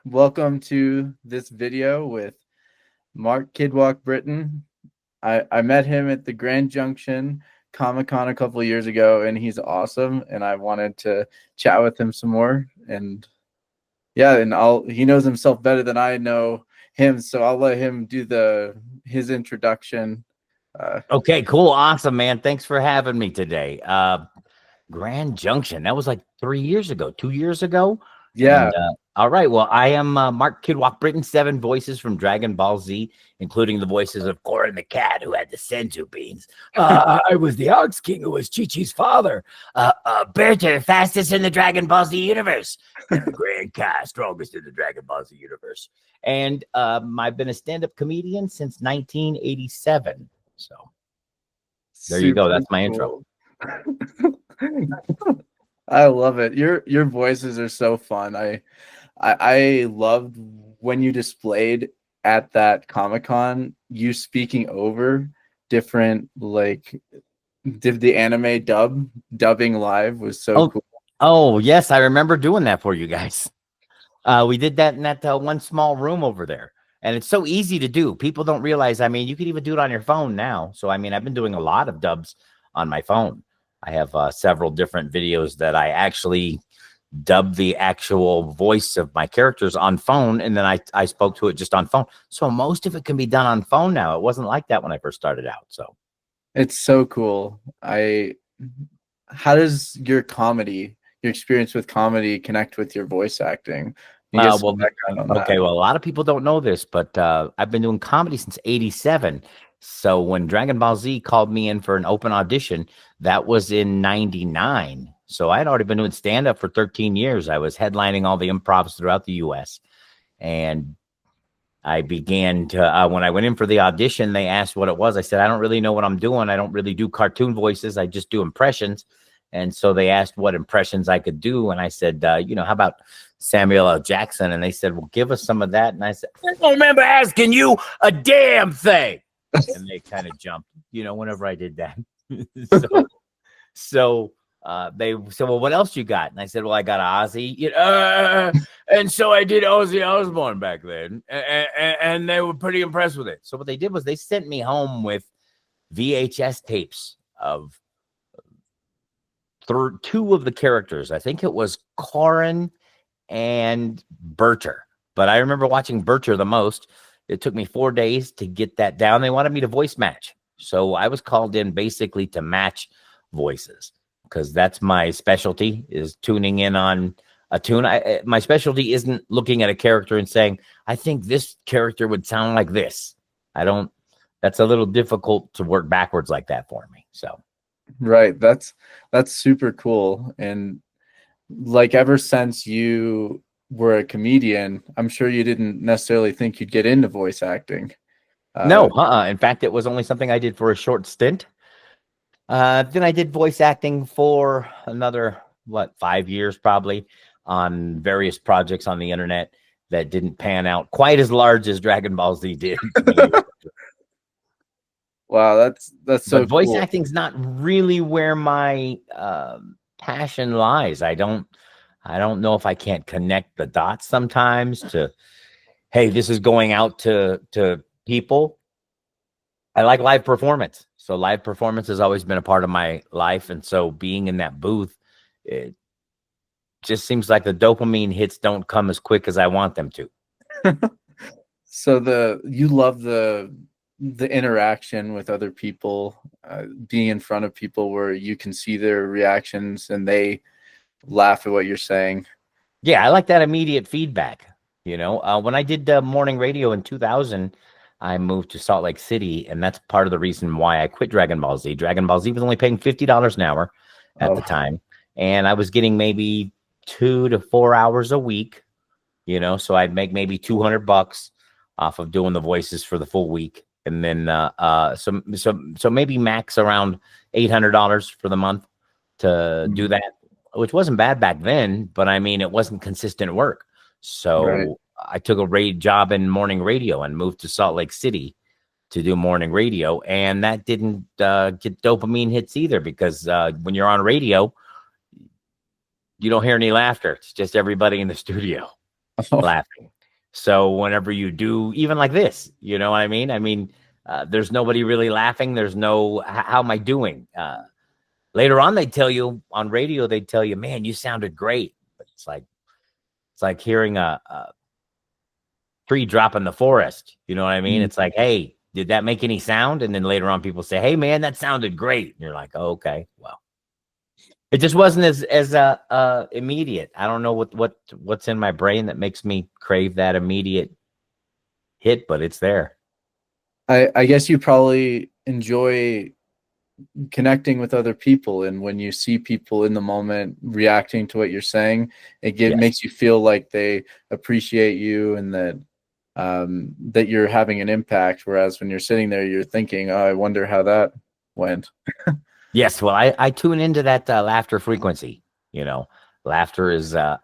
welcome to this video with Mark Kidwok Britten. I met him at the Grand Junction Comic-Con a couple of years ago, and he's awesome, and I wanted to chat with him some more. And yeah, and he knows himself better than I know him, so I'll let him do his introduction. Okay, cool. Awesome, man. Thanks for having me today. Grand Junction. That was like 3 years ago, 2 years ago. Yeah. And all right. Well, I am Mark Kidwok Britten, 7 voices from Dragon Ball Z, including the voices of Korin the cat, who had the senzu beans. I was the Ox King, who was Chi-Chi's father. Berta, fastest in the Dragon Ball Z universe. And the Grand Kai, strongest in the Dragon Ball Z universe. And I've been a stand-up comedian since 1987. So there you go. That's my intro. I love it. Your voices are so fun. I loved when you displayed at that Comic-Con, you speaking over different, like, the anime dubbing live was so cool. Oh yes, I remember doing that for you guys. We did that in that one small room over there. And it's so easy to do. People don't realize, I mean, you could even do it on your phone now. So, I mean, I've been doing a lot of dubs on my phone. I have several different videos that I actually dub the actual voice of my characters on phone. And then I spoke to it just on phone. So most of it can be done on phone now. It wasn't like that when I first started out. So it's so cool. How does your experience with comedy connect with your voice acting? Well, a lot of people don't know this, but I've been doing comedy since '87. So when Dragon Ball Z called me in for an open audition, that was in '99. So I had already been doing stand-up for 13 years. I was headlining all the improvs throughout the U.S. And I began to, when I went in for the audition, they asked what it was. I said, I don't really know what I'm doing. I don't really do cartoon voices. I just do impressions. And so they asked what impressions I could do. And I said, how about Samuel L. Jackson? And they said, well, give us some of that. And I said, I don't remember asking you a damn thing. And they kind of jumped, whenever I did that. So they said, well, what else you got? And I said, well, I got Ozzy. And so I did Ozzy Osbourne back then. And they were pretty impressed with it. So what they did was they sent me home with VHS tapes of 2 of the characters. I think it was Korin and Berter, but I remember watching Berter the most. It took me 4 days to get that down. They wanted me to voice match, so I was called in basically to match voices because that's my specialty, is tuning in on a tune. My specialty isn't looking at a character and saying, I think this character would sound like this. That's a little difficult to work backwards like that for me. So right, that's super cool. And like, ever since you were a comedian, I'm sure you didn't necessarily think you'd get into voice acting. No, in fact, it was only something I did for a short stint. Then I did voice acting for another 5 years probably on various projects on the internet that didn't pan out quite as large as Dragon Ball Z did. Wow, that's so cool. Voice acting's not really where my passion lies. I don't know if I can't connect the dots sometimes to, hey, this is going out to people. I like live performance. So live performance has always been a part of my life. And so being in that booth, it just seems like the dopamine hits don't come as quick as I want them to. So you love the interaction with other people, being in front of people where you can see their reactions and they laugh at what you're saying. Yeah, I like that immediate feedback. When I did morning radio in 2000, I moved to Salt Lake City, and that's part of the reason why I quit Dragon Ball Z. Dragon Ball Z was only paying $50 an hour at the time, and I was getting maybe 2 to 4 hours a week. So I'd make maybe $200 off of doing the voices for the full week, and then so maybe max around $800 for the month to do that, which wasn't bad back then, but I mean, it wasn't consistent work. So I took a job in morning radio and moved to Salt Lake City to do morning radio. And that didn't get dopamine hits either, because when you're on radio, you don't hear any laughter. It's just everybody in the studio. Oh, laughing. So whenever you do, even like this, you know what I mean? I mean, there's nobody really laughing. There's no, how am I doing? Later on, they tell you on radio, they tell you, man, you sounded great. But it's like hearing a tree drop in the forest. You know what I mean? mm. It's like, hey, did that make any sound? And then later on, people say, hey, man, that sounded great. And you're like, oh, okay, well, it just wasn't as immediate. I don't know what's in my brain that makes me crave that immediate hit, but it's there. I guess you probably enjoy connecting with other people, and when you see people in the moment reacting to what you're saying, Yes. makes you feel like they appreciate you and that that you're having an impact, whereas when you're sitting there you're thinking, oh, I wonder how that went. Yes. Well, I tune into that laughter frequency. You know, laughter is I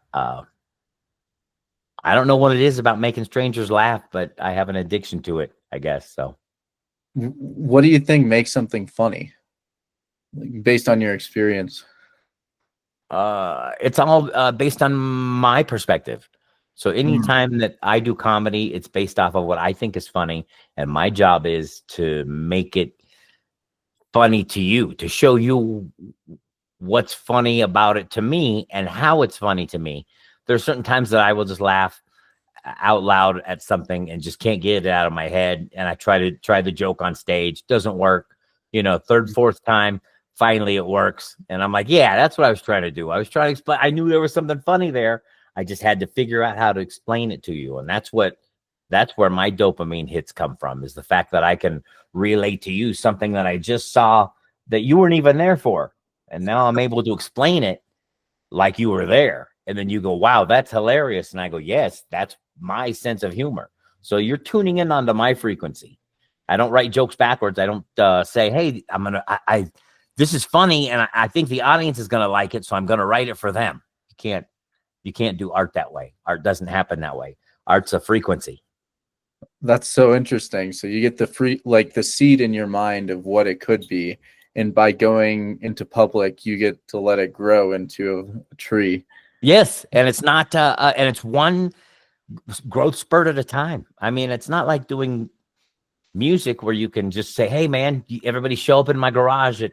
don't know what it is about making strangers laugh, but I have an addiction to it, I guess. So What do you think makes something funny, like, based on your experience? it's all based on my perspective. So Mm. anytime that I do comedy, it's based off of what I think is funny, and my job is to make it funny to you, to show you what's funny about it to me and how it's funny to me. There's certain times that I will just laugh out loud at something and just can't get it out of my head. And I try the joke on stage, doesn't work. You know, third, fourth time, finally it works. And I'm like, yeah, that's what I was trying to do. I was trying to explain. I knew there was something funny there. I just had to figure out how to explain it to you. And that's where my dopamine hits come from, is the fact that I can relate to you something that I just saw that you weren't even there for. And now I'm able to explain it like you were there. And then you go, wow, that's hilarious. And I go, yes, that's my sense of humor. So you're tuning in onto my frequency. I don't write jokes backwards. I don't say, hey, this is funny. And I think the audience is going to like it. So I'm going to write it for them. You can't do art that way. Art doesn't happen that way. Art's a frequency. That's so interesting. So you get the free, like the seed in your mind of what it could be, and by going into public, you get to let it grow into a tree. Yes. And it's not, and it's one growth spurt at a time. I mean, it's not like doing music where you can just say, hey, man, everybody show up in my garage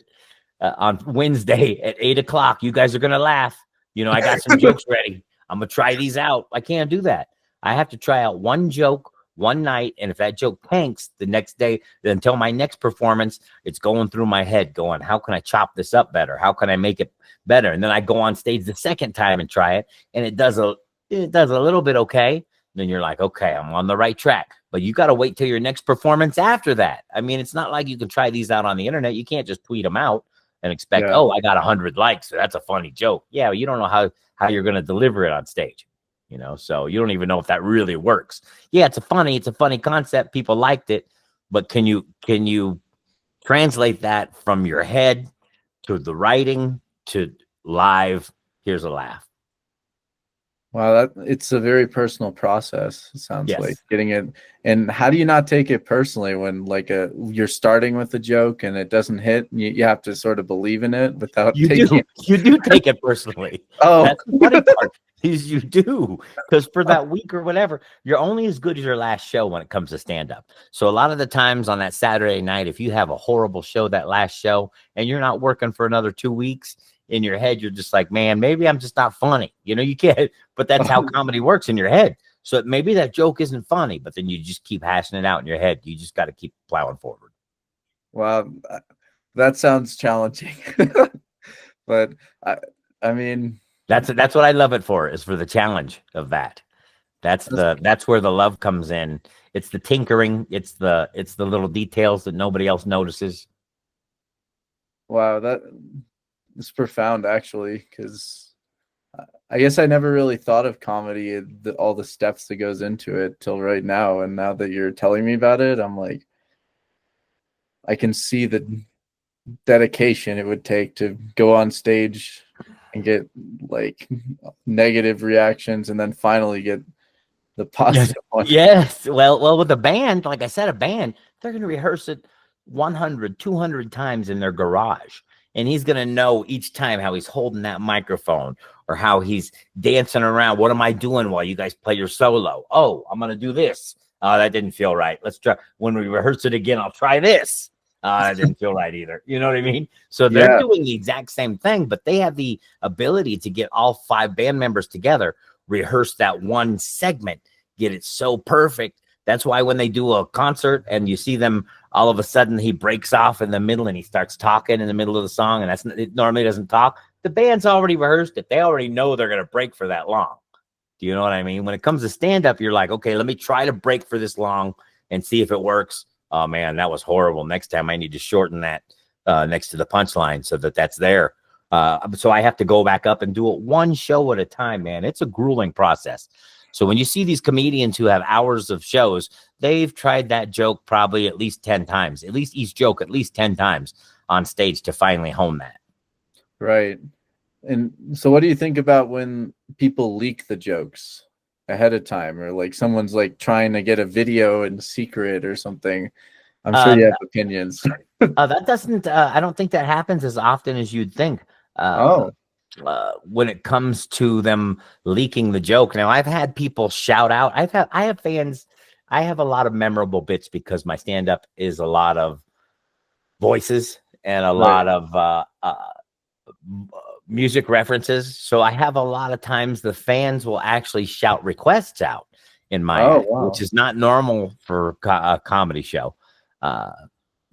on Wednesday at 8 o'clock. You guys are going to laugh. You know, I got some jokes ready. I'm going to try these out. I can't do that. I have to try out one joke one night. And if that joke tanks the next day, then until my next performance, it's going through my head going, how can I chop this up better? How can I make it better? And then I go on stage the second time and try it. And it does a little bit okay. Then you're like, okay, I'm on the right track. But you got to wait till your next performance after that. I mean, it's not like you can try these out on the internet. You can't just tweet them out and expect, Yeah. oh, I got 100 likes, so that's a funny joke. Yeah, you don't know how you're going to deliver it on stage, you know, so you don't even know if that really works. Yeah, it's a funny concept. People liked it, but can you translate that from your head to the writing to live? Here's a laugh. Wow, that it's a very personal process. It sounds like Yes. getting it. And how do you not take it personally when like you're starting with a joke and it doesn't hit? You have to sort of believe in it without You taking do. it. You do take it personally. Oh, That's the funny part. Is you do, because for that week or whatever, you're only as good as your last show when it comes to stand up. So a lot of the times on that Saturday night, if you have a horrible show that last show and you're not working for another 2 weeks, in your head you're just like, man, maybe I'm just not funny. You know, you can't. But that's how comedy works in your head. So maybe that joke isn't funny, but then you just keep hashing it out in your head. You just got to keep plowing forward. wow, that sounds challenging. But I, I mean, That's what I love it for, is for the challenge of that. That's where the love comes in. It's the tinkering. It's the little details that nobody else notices. wow, that is profound actually, because I guess I never really thought of comedy, all the steps that goes into it till right now. And now that you're telling me about it, I'm like, I can see the dedication it would take to go on stage and get like negative reactions and then finally get the Yes. positive one. Yes. Well, with a band, like I said, a band, they're going to rehearse it 100, 200 times in their garage. And he's going to know each time how he's holding that microphone or how he's dancing around. What am I doing while you guys play your solo? Oh, I'm gonna do this. That didn't feel right. Let's try. When we rehearse it again, I'll try this. That didn't feel right either. You know what I mean? So they're Yeah. doing the exact same thing, but they have the ability to get all 5 band members together, rehearse that one segment, get it so perfect. That's why when they do a concert and you see them, all of a sudden he breaks off in the middle and he starts talking in the middle of the song, and it normally doesn't talk. The band's already rehearsed it. They already know they're going to break for that long. Do you know what I mean? When it comes to stand up, you're like, okay, let me try to break for this long and see if it works. Oh man, that was horrible. Next time I need to shorten that next to the punchline so that's there. So I have to go back up and do it one show at a time, man. It's a grueling process. So when you see these comedians who have hours of shows, they've tried that joke probably at least 10 times, at least each joke at least 10 times on stage to finally hone that. Right. And so what do you think about when people leak the jokes ahead of time, or like someone's like trying to get a video in secret or something? I'm sure you have opinions. That doesn't, I don't think that happens as often as you'd think. When it comes to them leaking the joke. Now, I've had people shout out. I have fans. I have a lot of memorable bits because my stand-up is a lot of voices and a lot of music references. So I have a lot of times the fans will actually shout requests out in my act, which is not normal for a comedy show.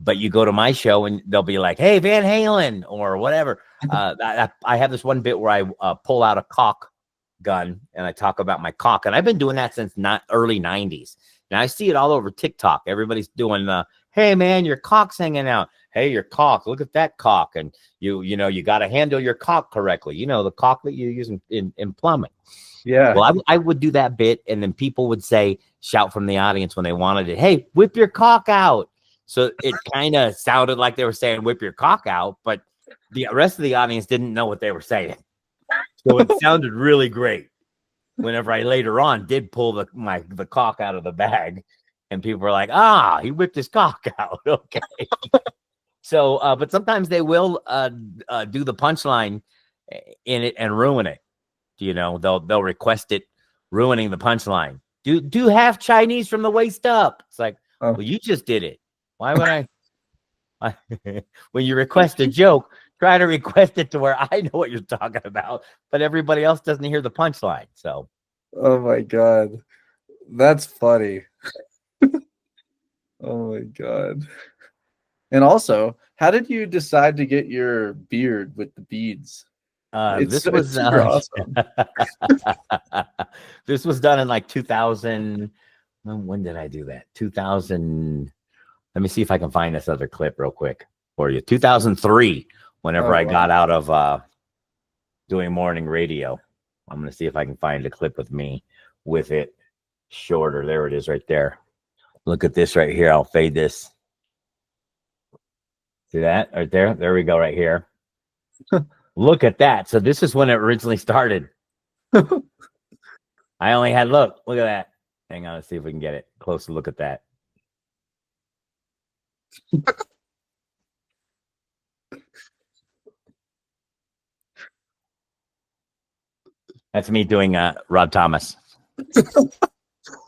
But you go to my show and they'll be like, "Hey, Van Halen," or whatever. I have this one bit where I pull out a caulk gun and I talk about my caulk, and I've been doing that since early '90s. And I see it all over TikTok. Everybody's doing, "Hey, man, your caulk's hanging out. Hey, your caulk. Look at that caulk." And you got to handle your caulk correctly. You know, the caulk that you use in plumbing. Yeah. Well, I would do that bit, and then people would shout from the audience when they wanted it. "Hey, whip your caulk out." So it kind of sounded like they were saying "whip your cock out," but the rest of the audience didn't know what they were saying. So it sounded really great. Whenever I later on did pull the cock out of the bag, and people were like, "Ah, he whipped his cock out." Okay. So, but sometimes they will do the punchline in it and ruin it. You know, they'll request it, ruining the punchline. Do half Chinese from the waist up. It's like, well, you just did it. Why would I? When you request a joke, try to request it to where I know what you're talking about, but everybody else doesn't hear the punchline. So, oh my God, that's funny. Oh my God. And also, how did you decide to get your beard with the beads? It's super awesome. This was done in like 2000. When did I do that? 2000. Let me see if I can find this other clip real quick for you. 2003, whenever I got out of doing morning radio. I'm going to see if I can find a clip with me with it shorter. There it is right there. Look at this right here. I'll fade this. See that right there? There we go right here. Look at that. So this is when it originally started. I only had, look at that. Hang on, let's see if we can get it. Closer look at that. That's me doing Rob Thomas.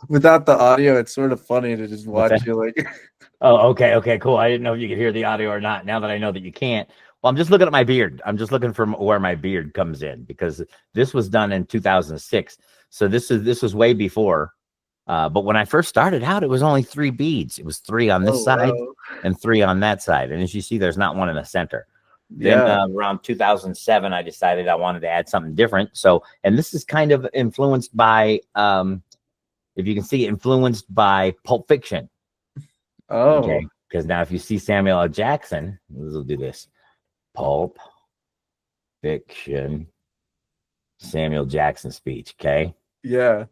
Without the audio, it's sort of funny to just watch you like. Oh, okay, cool. I didn't know if you could hear the audio or not. Now that I know that you can't, well, I'm just looking at my beard. I'm just looking for where my beard comes in, because this was done in 2006. So this was way before. But when I first started out, it was only 3 beads. It was 3 on this side and 3 on that side. And as you see, there's not one in the center. Then around 2007, I decided I wanted to add something different. So, and this is kind of influenced by, if you can see, influenced by Pulp Fiction. Oh. Okay. Because now if you see Samuel L. Jackson, we'll do this. Pulp Fiction, Samuel Jackson speech. Okay. Yeah.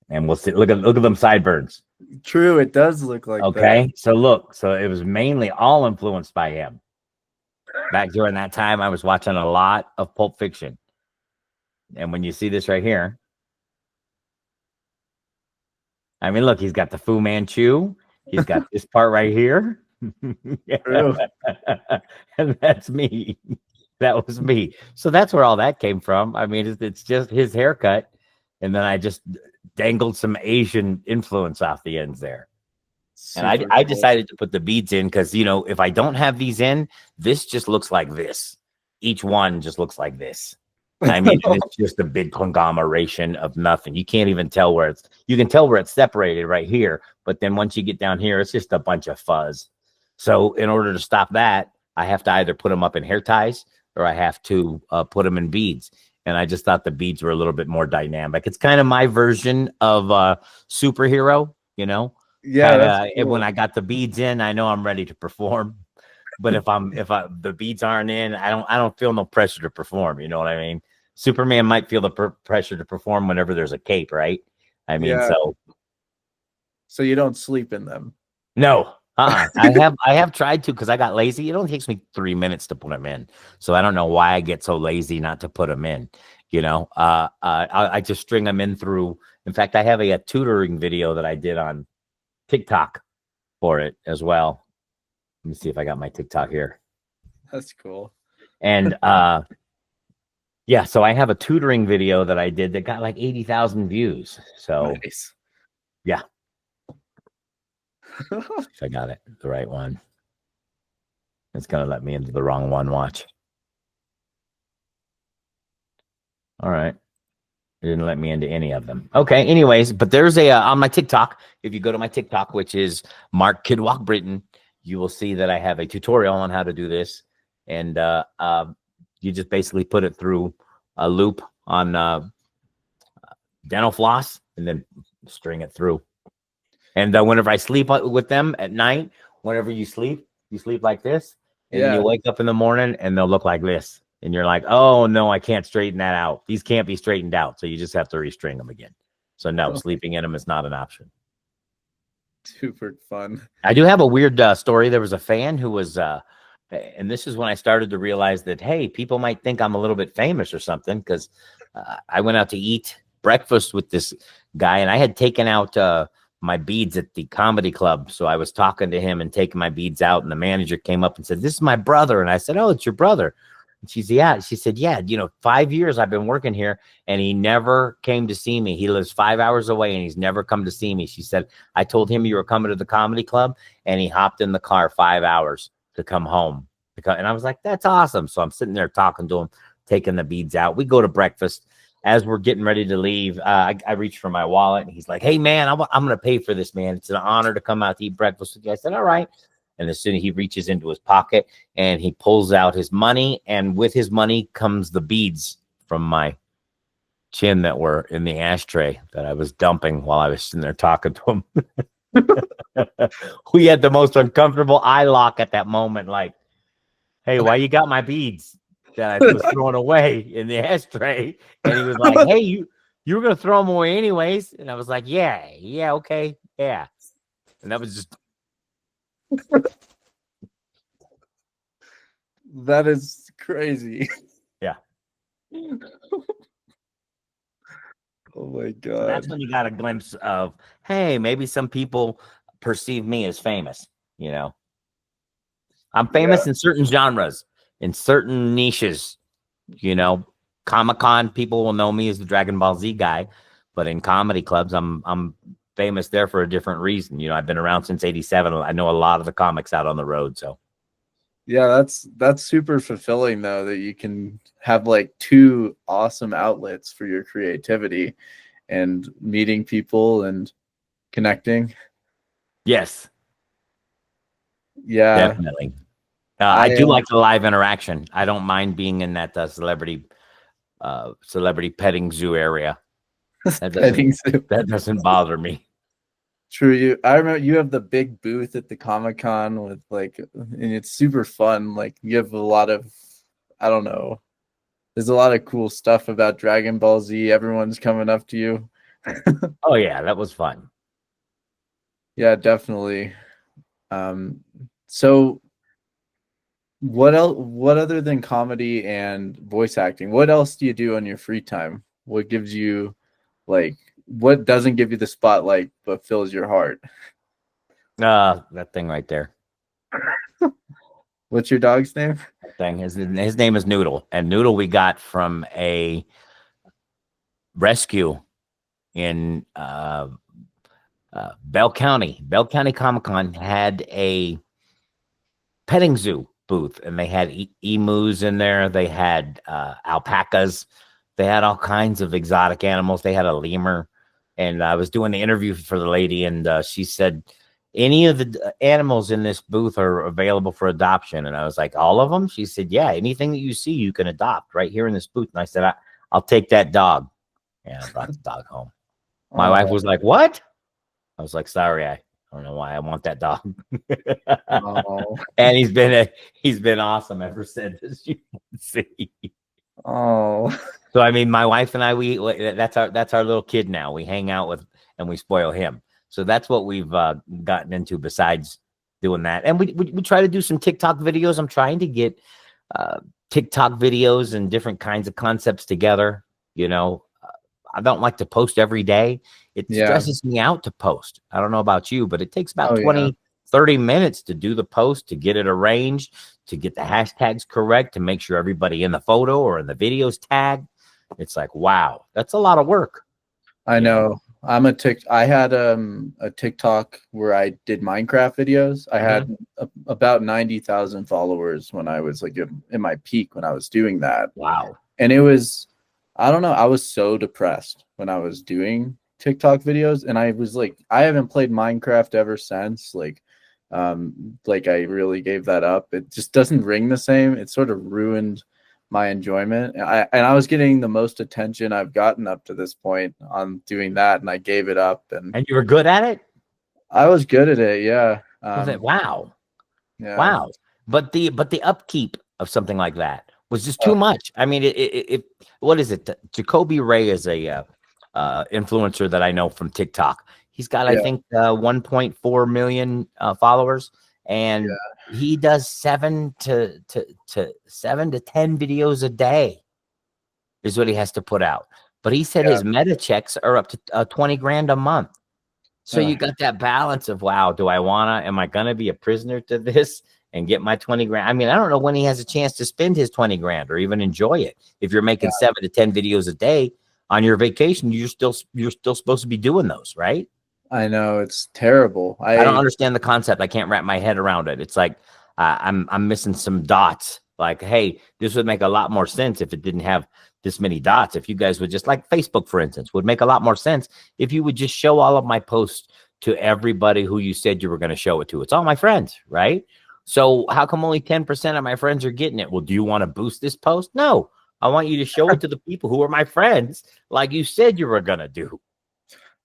And we'll see. Look at them sideburns. True, it does look like that. Okay. So look, so it was mainly all influenced by him. Back during that time, I was watching a lot of Pulp Fiction. And when you see this right here, I mean, look, he's got the Fu Manchu. He's got this part right here. True. And that's me. That was me. So that's where all that came from. I mean, it's just his haircut, and then I just dangled some Asian influence off the ends there. And I, Super I cool. decided to put the beads in because, if I don't have these in, this just looks like this. Each one just looks like this. I mean, and it's just a big conglomeration of nothing. You can't even tell you can tell where it's separated right here. But then once you get down here, it's just a bunch of fuzz. So in order to stop that, I have to either put them up in hair ties or I have to put them in beads. And I just thought the beads were a little bit more dynamic. It's kind of my version of superhero, Yeah, kind that's of. When cool. I got the beads in, I know I'm ready to perform. But if the beads aren't in, I don't feel no pressure to perform. You know what I mean? Superman might feel the pressure to perform whenever there's a cape, right? I mean, Yeah. so So you don't sleep in them. no. I have tried to because I got lazy. It only takes me 3 minutes to put them in, so I don't know why I get so lazy not to put them in. I just string them in through. In fact, I have a tutoring video that I did on TikTok for it as well. Let me see if I got my TikTok here. That's cool. And yeah, so I have a tutoring video that I did that got like 80,000 views. So Nice. yeah, if I got it, the right one. It's gonna let me into the wrong one. Watch. All right. It didn't let me into any of them. Okay. Anyways, but there's a on my TikTok. If you go to my TikTok, which is Mark Kidwok Britten, you will see that I have a tutorial on how to do this, and you just basically put it through a loop on dental floss, and then string it through. And whenever I sleep with them at night, whenever you sleep like this, and then you Yeah. wake up in the morning, and they'll look like this. And you're like, oh, no, I can't straighten that out. These can't be straightened out. So you just have to restring them again. So no, sleeping in them is not an option. Super fun. I do have a weird story. There was a fan who was, and this is when I started to realize that, hey, people might think I'm a little bit famous or something, because I went out to eat breakfast with this guy, and I had taken out my beads at the comedy club. So I was talking to him and taking my beads out, and the manager came up and said, "This is my brother." And I said, "Oh, it's your brother." And she said, "Yeah." She said, "Yeah, 5 years I've been working here, and he never came to see me. He lives 5 hours away, and he's never come to see me." She said, "I told him you were coming to the comedy club, and he hopped in the car 5 hours to come home." And I was like, "That's awesome." So I'm sitting there talking to him, taking the beads out. We go to breakfast. As we're getting ready to leave, I reach for my wallet, and he's like, "Hey, man, I'm going to pay for this, man. It's an honor to come out to eat breakfast with you." I said, "All right." And as soon as he reaches into his pocket and he pulls out his money, and with his money comes the beads from my chin that were in the ashtray that I was dumping while I was sitting there talking to him. We had the most uncomfortable eye lock at that moment. Like, "Hey, why you got my beads that I was throwing away in the ashtray?" And he was like, "Hey, you were gonna throw them away anyways." And I was like, "Yeah, okay, yeah." And that was just That is crazy. yeah. Oh my So that's god. when you got a glimpse of, hey, maybe some people perceive me as famous. You know, I'm Yeah. famous in certain genres, in certain niches. You know, Comic Con people will know me as the Dragon Ball Z guy, but in comedy clubs, I'm famous there for a different reason. I've been around since '87. I know a lot of the comics out on the road. So Yeah, that's super fulfilling though, that you can have like two awesome outlets for your creativity and meeting people and connecting. yes, Yeah. definitely. I I do like the live interaction. I don't mind being in that celebrity petting zoo area. That doesn't petting zoo. that doesn't bother me. True. I remember you have the big booth at the Comic Con with like, and it's super fun. Like you have a lot of, I don't know, there's a lot of cool stuff about Dragon Ball Z. Everyone's coming up to you. Oh yeah, that was fun. Yeah, definitely. Um, so what else? What other than comedy and voice acting? What else do you do on your free time? What gives you like? What doesn't give you the spotlight but fills your heart? That thing right there. What's your dog's name? Thing. His name is Noodle, and Noodle we got from a rescue in Bell County. Bell County Comic Con had a petting zoo booth, and they had emus in there. They had alpacas. They had all kinds of exotic animals. They had a lemur, and I was doing the interview for the lady, and she said, "Any of the animals in this booth are available for adoption." And I was like, "All of them?" She said, "Yeah, anything that you see, you can adopt right here in this booth." And I said, "I'll take that dog." And I brought the dog home. My wife Oh, was like, "What?" I was like, "Sorry, I don't know why I want that dog." oh, And he's been awesome ever since, as you can see. oh. So I mean, my wife and I, that's our little kid now. We hang out with and we spoil him. So that's what we've gotten into besides doing that. And we try to do some TikTok videos. I'm trying to get uh, TikTok videos and different kinds of concepts together. You know, I don't like to post every day. It Yeah. stresses me out to post. I don't know about you, but it takes about Oh, yeah. 20-30 minutes to do the post, to get it arranged, to get the hashtags correct, to make sure everybody in the photo or in the videos tagged. It's like, wow, that's a lot of work. I You know? know. I had a TikTok where I did Minecraft videos. I had about 90,000 followers when I was like in my peak when I was doing that. Wow. And it was, I don't know, I was so depressed when I was doing TikTok videos, and I was like, I haven't played Minecraft ever since. Like I really gave that up. It just doesn't ring the same. It sort of ruined my enjoyment. And I was getting the most attention I've gotten up to this point on doing that, and I gave it up. And And you were good at it? I was good at it, yeah. Was it? Wow. Yeah. Wow. But the upkeep of something like that was just too Uh, much. I mean, it what is it? Jacoby Ray is a influencer that I know from TikTok. He's got, I yeah, think, 1.4 million followers, and yeah, he does 7 to 10 videos a day is what he has to put out. But he said yeah. his meta checks are up to 20 grand a month. So Uh, you got that balance of, wow, am I gonna be a prisoner to this and get my 20 grand? I mean, I don't know when he has a chance to spend his 20 grand or even enjoy it. If you're making yeah, 7 to 10 videos a day on your vacation, you're still supposed to be doing those, right? I know it's terrible. I don't understand the concept. I can't wrap my head around it. It's like I'm missing some dots. Like, hey, this would make a lot more sense if it didn't have this many dots. If you guys would just, like Facebook, for instance, would make a lot more sense if you would just show all of my posts to everybody who you said you were going to show it to. It's all my friends, right? So how come only 10% of my friends are getting it? Well, do you want to boost this post? No, I want you to show it to the people who are my friends, like you said you were going to do.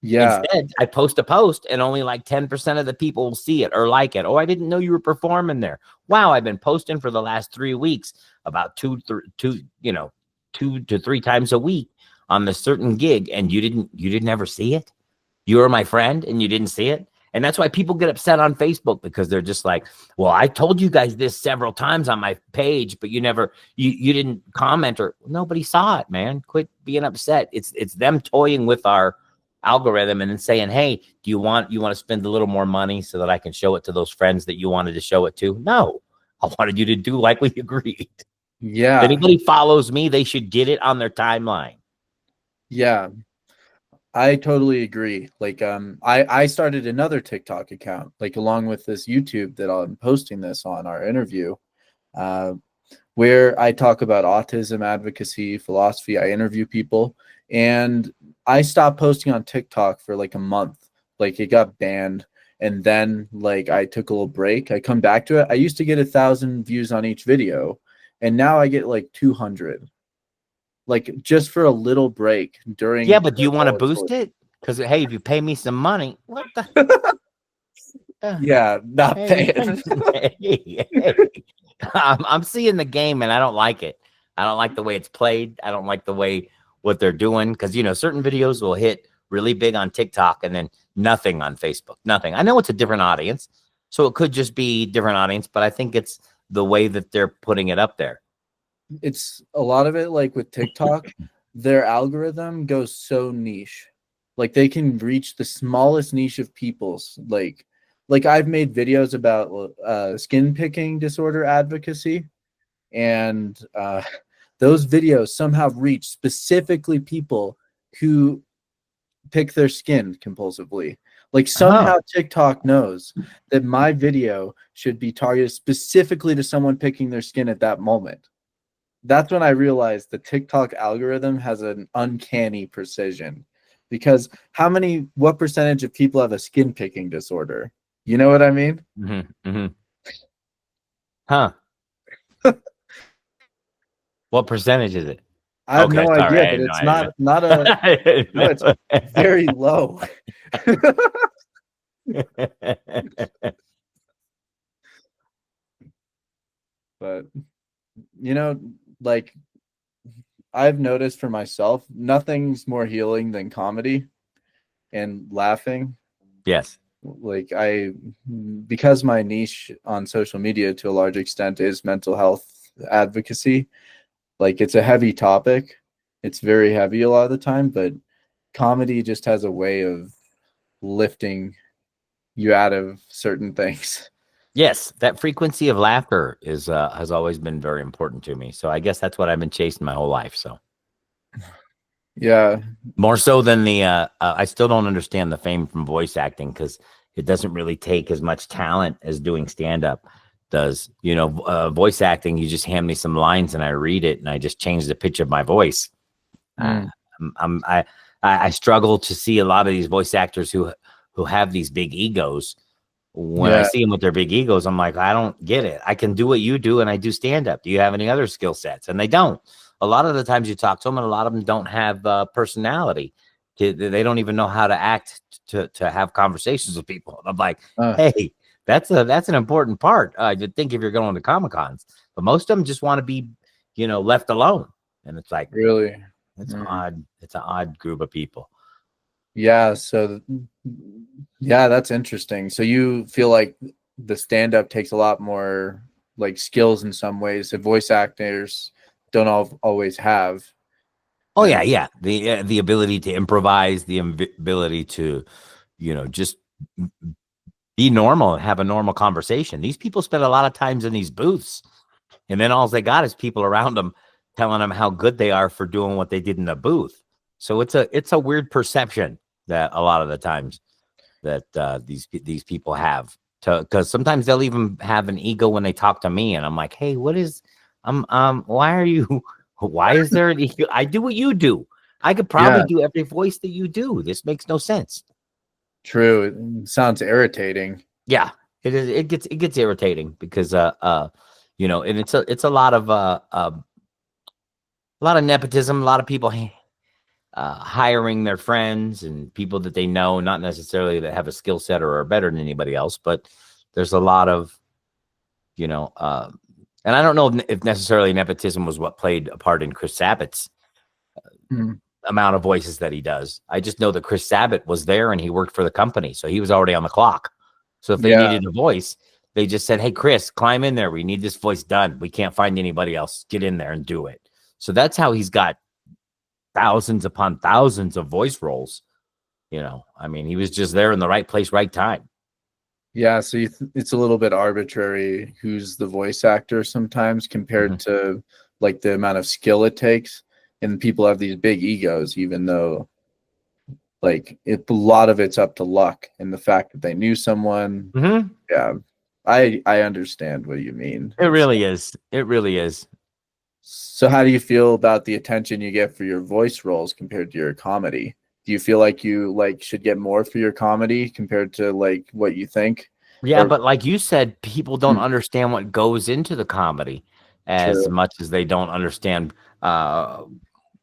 Yeah, Instead, I post a post and only like 10% of the people will see it or like it. Oh, I didn't know you were performing there. Wow, I've been posting for the last 3 weeks about 2 to 3 times a week on this certain gig, and you didn't ever see it. You were my friend and you didn't see it. And that's why people get upset on Facebook, because they're just like, well, I told you guys this several times on my page, but you didn't comment, or nobody saw it, man. Quit being upset. It's them toying with our algorithm and then saying, hey, do you want to spend a little more money so that I can show it to those friends that you wanted to show it to? No, I wanted you to do like we agreed. If yeah, anybody follows me, they should get it on their timeline. yeah. I totally agree. Like, I started another TikTok account, like along with this YouTube that I'm posting this on our interview, uh, where I talk about autism advocacy, philosophy. I interview people, and I stopped posting on TikTok for like a month. Like it got banned, and then like I took a little break. I come back to it. I used to get 1,000 views on each video, and now I get like 200. Like just for a little break Yeah, during but do the you want to boost volatility. it? Because, hey, if you pay me some money, what the? Yeah, not Hey, paying. hey. I'm seeing the game and I don't like it. I don't like the way it's played. I don't like the way what they're doing, because certain videos will hit really big on TikTok and then nothing on Facebook. Nothing. I know it's a different audience, so it could just be different audience, but I think it's the way that they're putting it up there. It's a lot of it like with TikTok, their algorithm goes so niche. Like they can reach the smallest niche of people's. Like like I've made videos about skin picking disorder advocacy, and those videos somehow reach specifically people who pick their skin compulsively. Like Oh, somehow TikTok knows that my video should be targeted specifically to someone picking their skin at that moment. That's when I realized the TikTok algorithm has an uncanny precision, because what percentage of people have a skin picking disorder? You know what I mean? hmm. Huh. What percentage is it? I have Okay, no sorry, idea, I but didn't know. it's I didn't not a, know. I didn't no, it's very low. know. But you know, like I've noticed for myself, nothing's more healing than comedy and laughing. Yes. Like because my niche on social media to a large extent is mental health advocacy, like it's a heavy topic. It's very heavy a lot of the time, but comedy just has a way of lifting you out of certain things. Yes, that frequency of laughter is has always been very important to me. So I guess that's what I've been chasing my whole life. So Yeah. more so than the I still don't understand the fame from voice acting because it doesn't really take as much talent as doing stand up does. You know, voice acting, you just hand me some lines and I read it and I just change the pitch of my voice. Uh, Mm. I'm, I struggle to see a lot of these voice actors who have these big egos. When I Yeah. see them with their big egos, I'm like, I don't get it. I can do what you do, and I do stand up. Do you have any other skill sets? And they don't. A lot of the times you talk to them, and a lot of them don't have personality. They don't even know how to act to have conversations with people. And I'm like, Uh, hey, that's an important part. You'd think if you're going to Comic Cons, but most of them just want to be, left alone. And it's like, really. it's Mm. odd. It's an odd group of people. Yeah, so yeah, that's interesting. So you feel like the stand up takes a lot more like skills in some ways that voice actors don't always have. Oh yeah, And yeah. The ability to improvise, the ability to, just be normal and have a normal conversation. These people spend a lot of times in these booths, and then all they got is people around them telling them how good they are for doing what they did in the booth. So it's a weird perception that a lot of the times that these people have, because sometimes they'll even have an ego when they talk to me, and I'm like, hey, what is why are you why is there an ego? I do what you do. I could probably yeah, do every voice that you do. This makes no sense. true. It sounds irritating. Yeah, it is. It gets irritating because and it's a lot of nepotism, a lot of people hiring their friends and people that they know, not necessarily that have a skill set or are better than anybody else, but there's a lot of, you know, uh, and I don't know if necessarily nepotism was what played a part in Chris Sabat's Mm. amount of voices that he does. I just know that Chris Sabat was there and he worked for the company, so he was already on the clock. So if they Yeah, needed a voice, they just said, "Hey, Chris, climb in there. We need this voice done. We can't find anybody else. Get in there and do it." So that's how he's got thousands upon thousands of voice roles. I mean, he was just there in the right place, right time. yeah. So it's a little bit arbitrary who's the voice actor sometimes Mhm. compared to like the amount of skill it takes. And people have these big egos, even though like a lot of it's up to luck and the fact that they knew someone. Mhm. Yeah, I understand what you mean. It really is. It really is. So how do you feel about the attention you get for your voice roles compared to your comedy? Do you feel like you like should get more for your comedy compared to like what you think? Yeah, Or but like you said, people don't understand what goes into the comedy as true. much as they don't understand uh,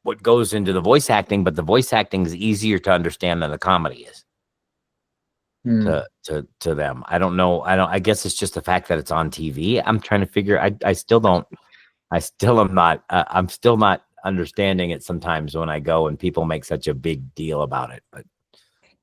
what goes into the voice acting. But the voice acting is easier to understand than the comedy is Hmm. to them. I don't know. I guess it's just the fact that it's on TV. I'm trying to figure. I still don't. I still am not. I'm still not understanding it sometimes when I go and people make such a big deal about it.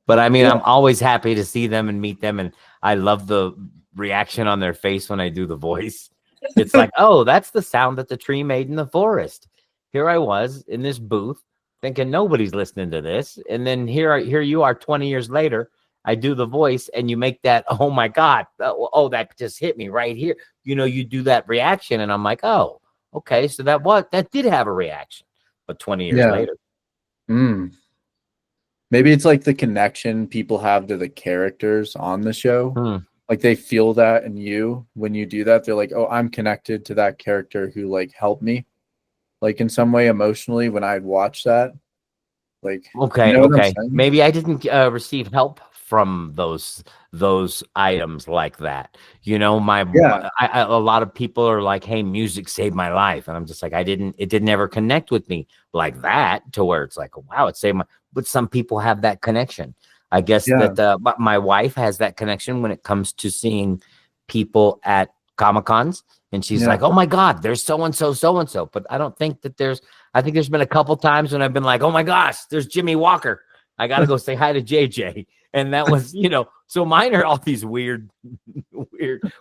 But I mean, Yeah. I'm always happy to see them and meet them, and I love the reaction on their face when I do the voice. It's like, oh, that's the sound that the tree made in the forest. Here I was in this booth thinking nobody's listening to this, and then here you are 20 years later, I do the voice, and you make that, oh my God, oh, that just hit me right here. You do that reaction, and I'm like, oh, okay, so that did have a reaction, but 20 years Yeah. later. Mm. Maybe it's like the connection people have to the characters on the show. Hmm. Like they feel that in you when you do that. They're like, oh, I'm connected to that character who like helped me, like in some way emotionally when I'd watch that. Like, you Okay, know what I'm okay. saying? Maybe I didn't receive help from those items like that. Yeah. A lot of people are like, "Hey, music saved my life," and I'm just like, it didn't ever connect with me like that to where it's like, wow, it saved my. But some people have that connection. I guess Yeah. that but my wife has that connection when it comes to seeing people at Comic Cons, and she's Yeah. like, "Oh my God, there's so and so, so and so." But I don't think that there's. I think there's been a couple times when I've been like, oh my gosh, there's Jimmy Walker. I got to go say hi to JJ. And that was, so mine are all these weird,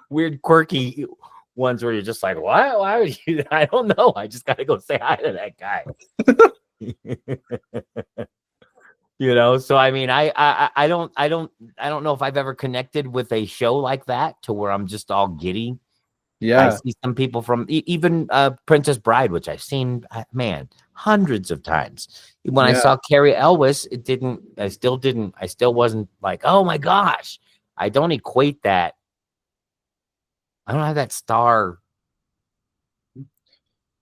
weird, quirky ones where you're just like, why would you? I don't know. I just got to go say hi to that guy. So I mean, I don't know if I've ever connected with a show like that to where I'm just all giddy. I Yeah. see some people from even Princess Bride, which I've seen, man, hundreds of times. When I Yeah. saw Carrie Elwes, I still wasn't like, oh my gosh. I don't equate that. I don't have that star.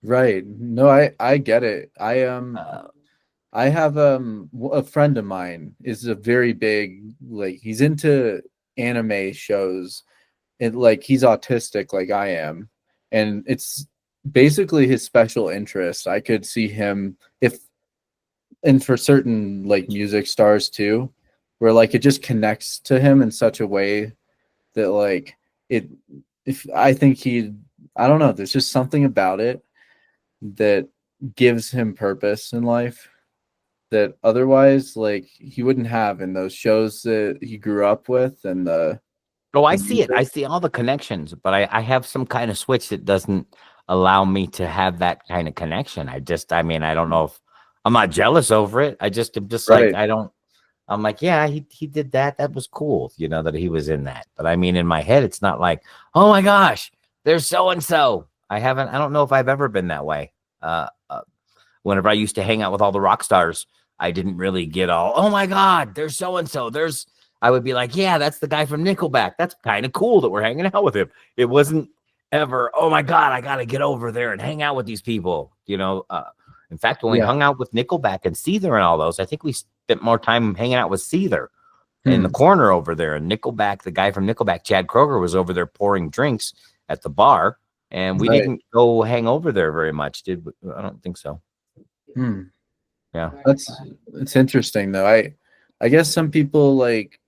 Right. No, I get it. Uh, I have a friend of mine is a very big, like he's into anime shows, and like he's autistic like I am, and it's basically his special interest. I could see him if, and for certain like music stars too, where like it just connects to him in such a way that like it, if I think he, I don't know, there's just something about it that gives him purpose in life that otherwise like he wouldn't have in those shows that he grew up with, and oh, I the see it. I music. see all the connections, but I have some kind of switch that doesn't allow me to have that kind of connection. I mean, I don't know if I'm not jealous over it. I'm just like, Right. I don't. I'm like, yeah, he did that. That was cool, that he was in that. But I mean, in my head, it's not like, oh my gosh, there's so and so. I don't know if I've ever been that way. Whenever I used to hang out with all the rock stars, I didn't really get all, oh my God, there's so and so. I would be like, yeah, that's the guy from Nickelback. That's kind of cool that we're hanging out with him. It wasn't ever, oh my God, I got to get over there and hang out with these people. In fact, when we Yeah. hung out with Nickelback and Seether and all those, I think we spent more time hanging out with Seether in the Hmm. corner over there. And Nickelback, the guy from Nickelback, Chad Kroger, was over there pouring drinks at the bar. And we Right. didn't go hang over there very much, did we? I don't think so. Hmm. Yeah. That's it's interesting though. I guess some people like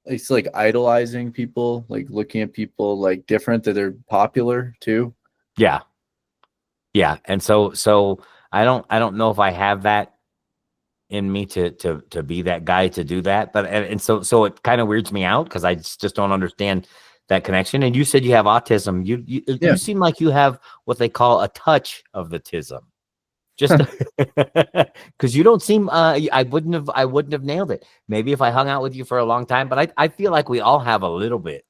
it's like idolizing people, like looking at people like different that are popular too. Yeah. Yeah. And so I don't know if I have that in me to be that guy to do that. But and so it kind of weirds me out because I just don't understand that connection. And you said you have autism. You Yeah. seem like you have what they call a touch of the tism. Just because you don't seem I wouldn't have nailed it. Maybe if I hung out with you for a long time, but I feel like we all have a little bit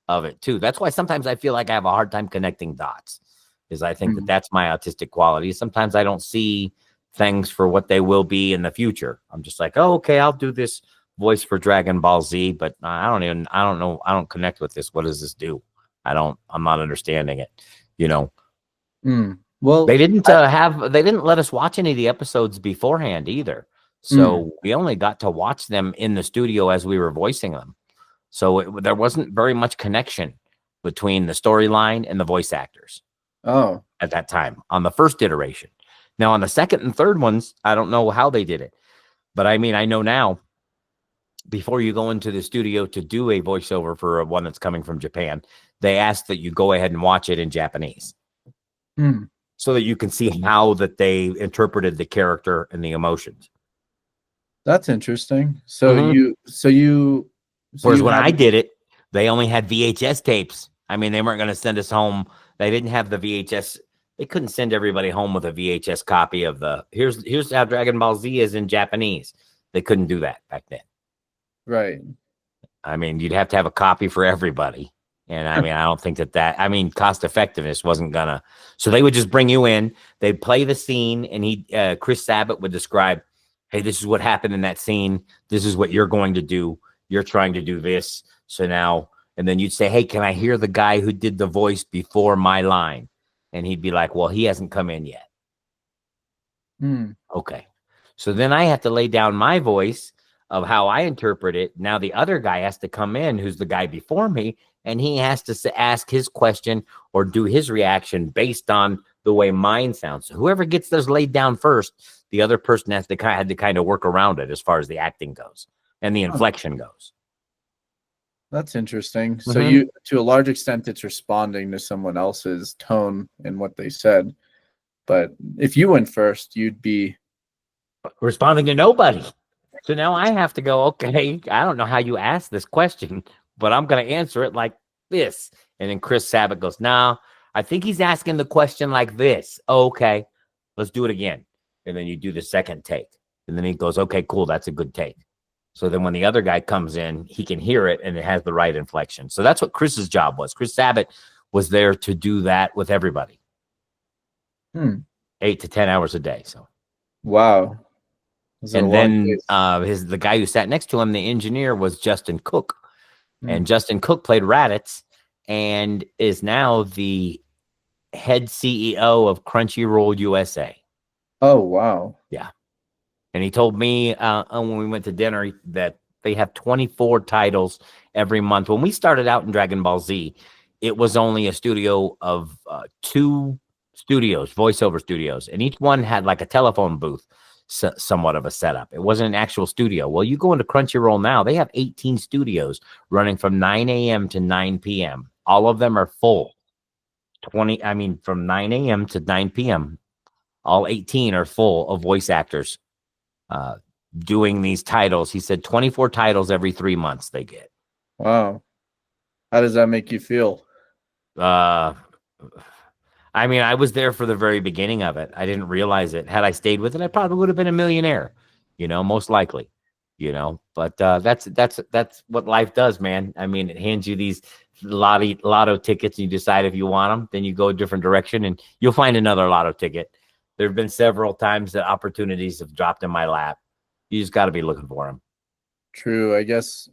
of it too. That's why sometimes I feel like I have a hard time connecting dots. Is I think that Hmm. that's my autistic quality. Sometimes I don't see things for what they will be in the future. I'm just like, oh, okay, I'll do this voice for Dragon Ball Z, but I don't know, I don't connect with this. What does this do? I'm not understanding it. You know, Hmm. Well, I, they didn't let us watch any of the episodes beforehand either. hmm. So we only got to watch them in the studio as we were voicing them. So there wasn't very much connection between the storyline and the voice actors Oh, at that time on the first iteration. Now, on the second and third ones, I don't know how they did it. But I mean, I know now before you go into the studio to do a voiceover for one that's coming from Japan, they ask that you go ahead and watch it in Japanese hmm. so that you can see how that they interpreted the character and the emotions. That's interesting. Mm-hmm. So Whereas you when had I did it, they only had VHS tapes. I mean, they weren't going to send us home. They didn't have the VHS. They couldn't send everybody home with a VHS copy of the here's how Dragon Ball Z is in Japanese. They couldn't do that back then. right. I mean, you'd have to have a copy for everybody. And I mean, I don't think I mean, cost effectiveness wasn't gonna. So they would just bring you in, they'd play the scene, and Chris Sabat would describe, hey, this is what happened in that scene. This is what you're going to do. You're trying to do this. So now, and then you'd say, hey, can I hear the guy who did the voice before my line? And he'd be like, well, he hasn't come in yet. Hmm. Okay. So then I have to lay down my voice of how I interpret it. Now the other guy has to come in, who's the guy before me, and he has to ask his question or do his reaction based on the way mine sounds. So whoever gets theirs laid down first, the other person had to kind of work around it as far as the acting goes and the Huh. inflection goes. That's interesting. So Mm-hmm. you, to a large extent, it's responding to someone else's tone and what they said. But if you went first, you'd be Responding to nobody. So now I have to go, okay, I don't know how you asked this question, but I'm going to answer it like this. And then Chris Sabat goes, no, I think he's asking the question like this. Okay, let's do it again. And then you do the second take. And then he goes, okay, cool, that's a good take. So then when the other guy comes in, he can hear it and it has the right inflection. So that's what Chris's job was. Chris Sabat was there to do that with everybody. 8 to 10 hours a day. So wow. and then the guy who sat next to him, the engineer, was Justin Cook. And Justin Cook played Raditz and is now the head CEO of Crunchyroll USA. Oh, wow. Yeah. And he told me when we went to dinner that they have 24 titles every month. When we started out in Dragon Ball Z, it was only a studio of 2 studios, voiceover studios, and each one had like a telephone booth, somewhat of a setup. It wasn't an actual studio. Well, you go into Crunchyroll now, they have 18 studios running from 9 a.m. to 9 p.m. All of them are full. From 9 a.m. to 9 p.m., all 18 are full of voice actors doing these titles. He said 24 titles every 3 months they get. Wow. How does that make you feel? I was there for the very beginning of it. I didn't realize it. Had I stayed with it, I probably would have been a millionaire, most likely, but that's what life does, man. I mean, it hands you these lotto tickets and you decide if you want them, then you go a different direction and you'll find another lotto ticket. There have been several times that opportunities have dropped in my lap. You just got to be looking for them. True. I guess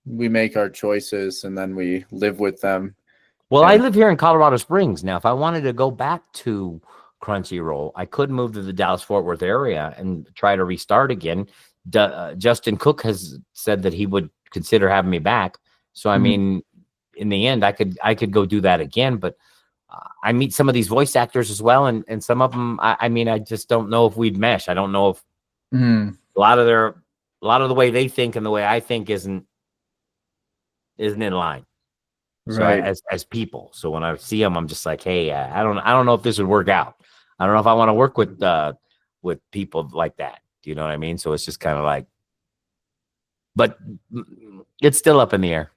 we make our choices and then we live with them. Well, I live here in Colorado Springs. Now, if I wanted to go back to Crunchyroll, I could move to the Dallas-Fort Worth area and try to restart again. Justin Cook has said that he would consider having me back. So, I mean, in the end, I could go do that again. But I meet some of these voice actors as well, and some of them, I just don't know if we'd mesh. I don't know if a lot of the way they think and the way I think isn't in line. So right. as people, so when I see them, I'm just like, hey, I don't know if this would work out. I don't know if I want to work with people like that. Do you know what I mean? So it's just kind of like, but it's still up in the air.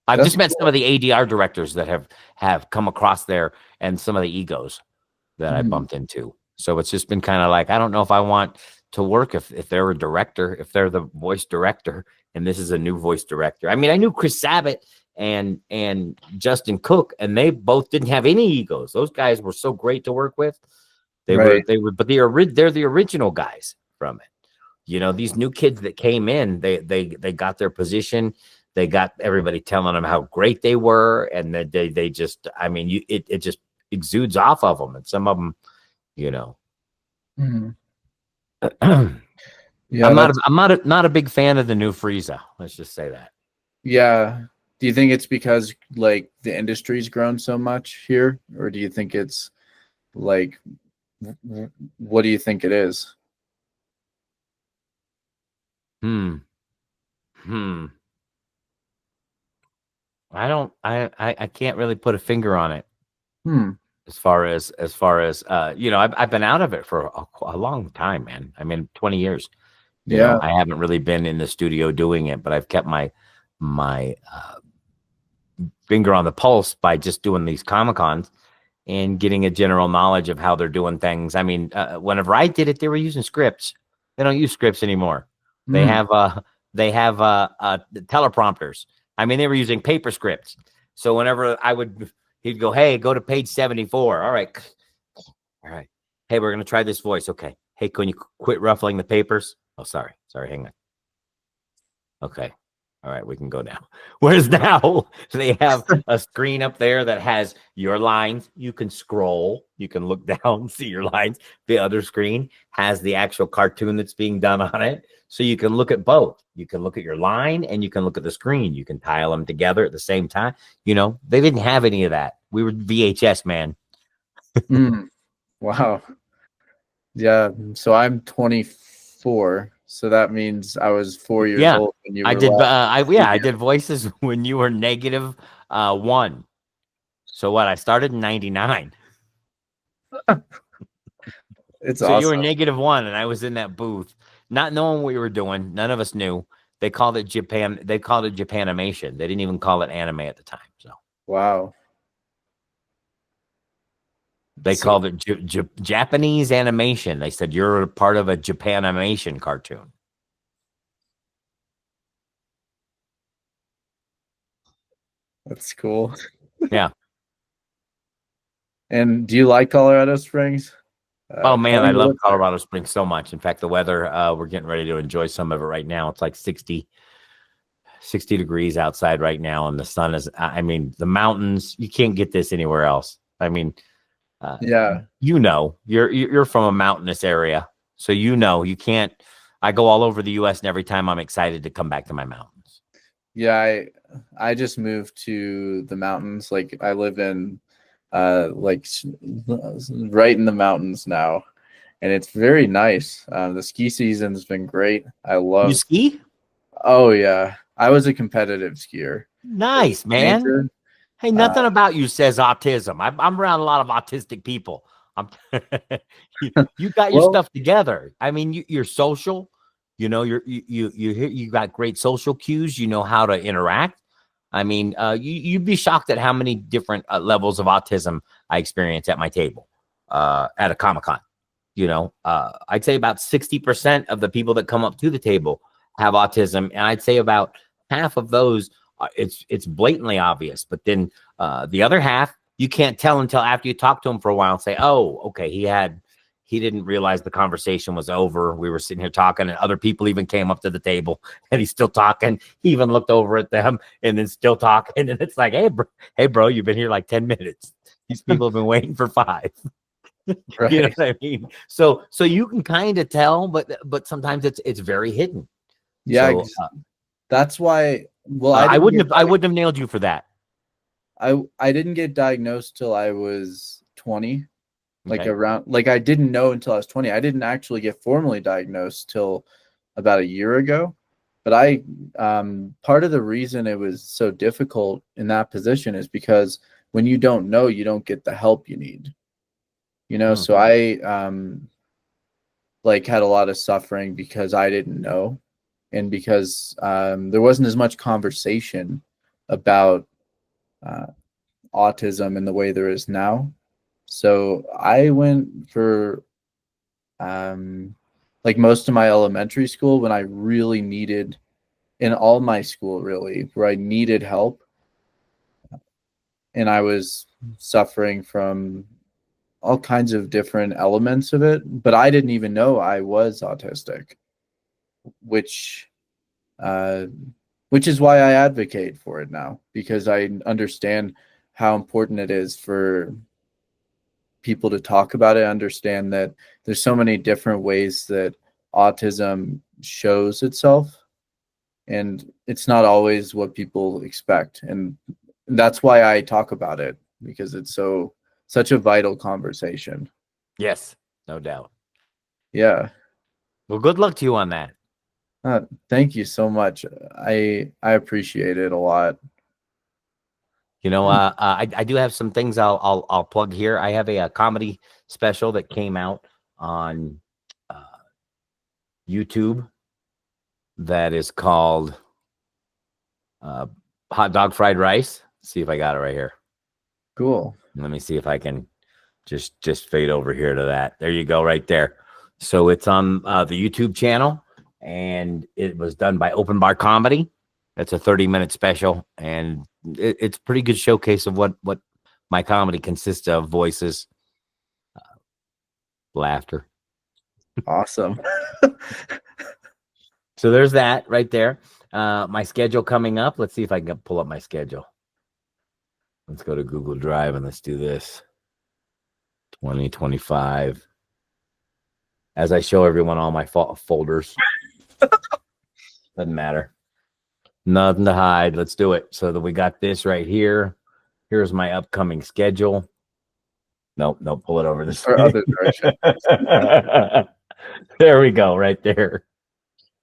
I've just met some of the ADR directors that have come across there and some of the egos that I bumped into. So it's just been kind of like, I don't know if I want to work if they're a director, if they're the voice director, and this is a new voice director. I mean, I knew Chris Sabat and Justin Cook, and they both didn't have any egos. Those guys were so great to work with. But they're the original guys from it. These new kids that came in, they got their position. They got everybody telling them how great they were, and that they just, it just exudes off of them, and some of them, Yeah, I'm not a big fan of the new Frieza. Let's just say that. Yeah. Do you think it's because like the industry's grown so much here, or do you think it's like, what do you think it is? I can't really put a finger on it. As far as I've been out of it for a long time, man. 20 years. I haven't really been in the studio doing it, but I've kept my finger on the pulse by just doing these Comic-Cons and getting a general knowledge of how they're doing things. Whenever I did it, they were using scripts. They don't use scripts anymore. They have they have teleprompters. I mean, they were using paper scripts. So whenever he'd go, hey, go to page 74. All right. All right. Hey, we're going to try this voice. Okay. Hey, can you quit ruffling the papers? Oh, sorry. Sorry. Hang on. Okay. All right. We can go now. Whereas now they have a screen up there that has your lines. You can scroll. You can look down, see your lines. The other screen has the actual cartoon that's being done on it. So you can look at both. You can look at your line and you can look at the screen. You can tile them together at the same time. You know, they didn't have any of that. We were VHS, man. Wow. Yeah. So I'm 24. So that means I was 4 years Yeah. old when you I were did. last. I did voices when you were -1. So what? I started in 99. It's So you were awesome. -1, and I was in that booth, not knowing what we were doing. None of us knew. They called it Japan. They called it Japanimation. They didn't even call it anime at the time. So Wow. they So called it Japanese animation. They said you're a part of a Japanimation cartoon. that's cool. Yeah. And do you like Colorado Springs? Oh man, Tell I me love what's there. Colorado Springs so much. In fact, the weather, we're getting ready to enjoy some of it right now. It's like 60 degrees outside right now, and the sun is, I mean, the mountains, you can't get this anywhere else. I mean, Yeah. you know, you're from a mountainous area, so you know you can't. I go all over the U.S. and every time I'm excited to come back to my mountains. Yeah, I just moved to the mountains. Like I live in right in the mountains now, and it's very nice. The ski season's been great. I You love. ski? Oh yeah, I was a competitive skier as a Nice, man. teenager. Hey, Uh, nothing about you says autism. I'm around a lot of autistic people. I'm you got your well, stuff together. I mean, you're social. You know, you got great social cues. You know how to interact. I mean, you'd be shocked at how many different levels of autism I experience at my table at a Comic-Con. You know, I'd say about 60% of the people that come up to the table have autism, and I'd say about half of those it's blatantly obvious. But then the other half you can't tell until after you talk to him for a while and say, "Oh, okay, he didn't realize the conversation was over. We were sitting here talking, and other people even came up to the table, and he's still talking. He even looked over at them, and then still talking. And it's like, hey, bro, you've been here like 10 minutes. These people have been waiting for 5." You know right. what I mean? So you can kind of tell, but sometimes it's very hidden. Yeah, So that's why. Well, I I didn't wouldn't get have I wouldn't have nailed you for that. I didn't get diagnosed till I was 20. Like Okay. around like I didn't know until I was 20. I didn't actually get formally diagnosed till about a year ago. But I part of the reason it was so difficult in that position is because when you don't know, you don't get the help you need. You know, Hmm. so I like had a lot of suffering because I didn't know and because there wasn't as much conversation about uh, autism in the way there is now. So I went for um, like most of my elementary school when I really needed, in all my school really, where I needed help and I was suffering from all kinds of different elements of it, but I didn't even know I was autistic, which uh, which is why I advocate for it now because I understand how important it is for people to talk about it, understand that there's so many different ways that autism shows itself and it's not always what people expect. And that's why I talk about it because it's such a vital conversation. Yes, no doubt. Yeah. Well, good luck to you on that. Thank you so much. I appreciate it a lot. You know, I do have some things I'll plug here. I have a comedy special that came out on uh, YouTube that is called uh, Hot Dog Fried Rice. Let's see if I got it right here. Cool. Let me see if I can just fade over here to that. There you go, right there. So it's on the YouTube channel, and it was done by Open Bar Comedy. It's a 30-minute special, and it's a pretty good showcase of what my comedy consists of: voices, laughter. Awesome. So there's that right there. My schedule coming up. Let's see if I can pull up my schedule. Let's go to Google Drive and let's do this. 2025. As I show everyone all my folders. Doesn't matter. Nothing to hide. Let's do it. So that we got this right here. Here's my upcoming schedule. Nope. Pull it over this Or other direction. There we go, right there.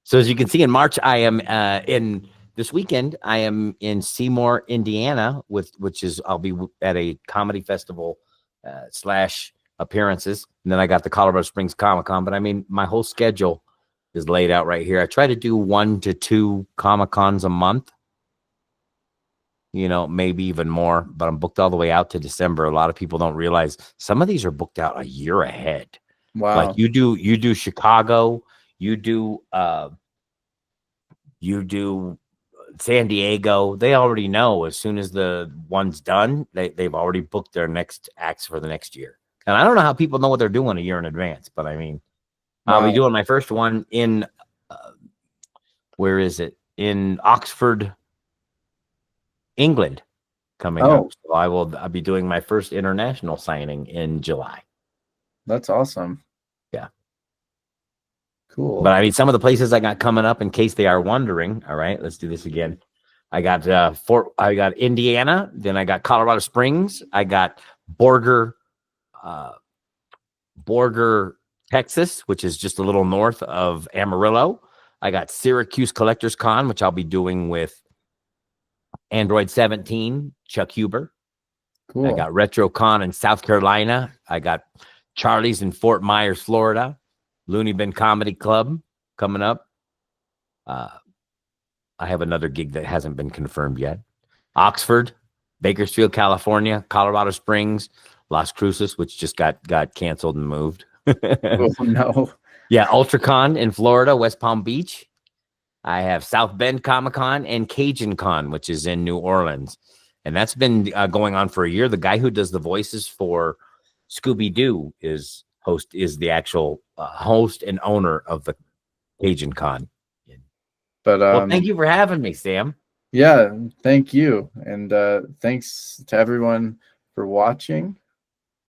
So as you can see, in March, I am in this weekend. I am in Seymour, Indiana, I'll be at a comedy festival / appearances, and then I got the Colorado Springs Comic-Con. But I mean, my whole schedule is laid out right here. I try to do 1 to 2 Comic-Cons a month. Maybe even more, but I'm booked all the way out to December. A lot of people don't realize some of these are booked out a year ahead. Wow. Like you do Chicago, you do San Diego. They already know as soon as the one's done, they've already booked their next acts for the next year. And I don't know how people know what they're doing a year in advance, but I mean, wow. I'll be doing my first one in where is it? In Oxford, England, coming up. So I'll be doing my first international signing in July. That's awesome. Yeah. Cool. But I mean, some of the places I got coming up, in case they are wondering. All right, let's do this again. I got I got Indiana, then I got Colorado Springs, I got Borger, Texas, which is just a little north of Amarillo. I got Syracuse Collectors Con, which I'll be doing with Android 17, Chuck Huber. Cool. I got RetroCon in South Carolina. I got Charlie's in Fort Myers, Florida. Looney Bin Comedy Club coming up. I have another gig that hasn't been confirmed yet. Oxford, Bakersfield, California, Colorado Springs, Las Cruces, which just got canceled and moved. Oh, no. Yeah, UltraCon in Florida, West Palm Beach. I have South Bend Comic-Con and Cajun Con, which is in New Orleans. And that's been going on for a year. The guy who does the voices for Scooby-Doo is the actual host and owner of the Cajun Con. But well, thank you for having me, Sam. Yeah, thank you. And thanks to everyone for watching.